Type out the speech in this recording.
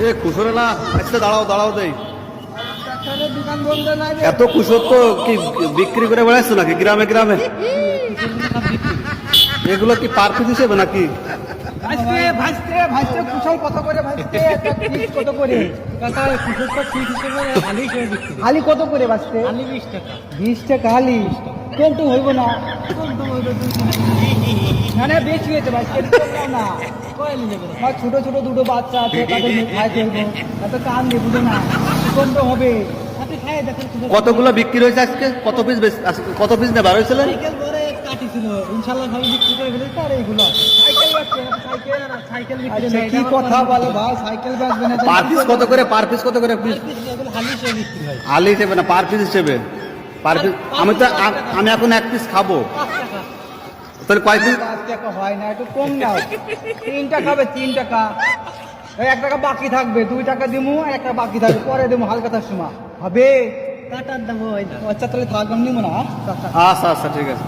এ কুসরে না আচ্ছা দাঁড়াও দাঁড়াও দেই দোকান বন্ধ নাই এত কুসর তো কি বিক্রি করে বেড়াচ্ছ নাকি গ্রামে গ্রামে? এগুলো কি পার পিস হিসেবে নাকি? ভাজতে ভাজতে ভাজতে কুশল কত করে ভাজতে একটা পিস কত করে কাকা কুশলটা পিস হিসেবে হালি করে দিচ্ছি হালি কত করে ভাজতে হালি 20 টাকা 20 টাকা হালি কোন তো হইব না কোন তো হইব মানে বেশি হয়েছে ভাজতে না কইলি যাবে আর ছোট ছোট দুটো বাচ্চা আছে তাদের খাইতে হইব এত কান দিয়ে বুঝে না কোন তো হবে আপনি খাই দেখেন কতগুলো বিক্রি হয়েছে আজকে? কত পিস কত পিস নেবার হয়েছিল? সাইকেল ধরে কাটি ছিল ইনশাআল্লাহ ভাবে বিক্রি করে ফেলে তার এইগুলো সাইকেল বাচ্চা সাইকেল না সাইকেল বিক্রি না কি কথা বলে ভাই সাইকেল বাজবে না পার পিস কত করে? পার পিস কত করে? পিস এগুলো হালি হিসেবে বিক্রি হয় আলি হিসেবে না পার পিস হিসেবে? পার পিস আমি এখন এক পিস খাবো 5 টাকা তাহলে কয় পিস? 5 টাকা হয় না একটু কম নাও 3 টাকা হবে 3 টাকা এই 1 টাকা বাকি থাকবে 2 টাকা দিমু আর 1 টাকা বাকি থাকবে পরে দিমু হালকাতার সময় হবে কাটার দাম হয় না আচ্ছা তাহলে থাক আমি নিব না আচ্ছা আচ্ছা ঠিক আছে।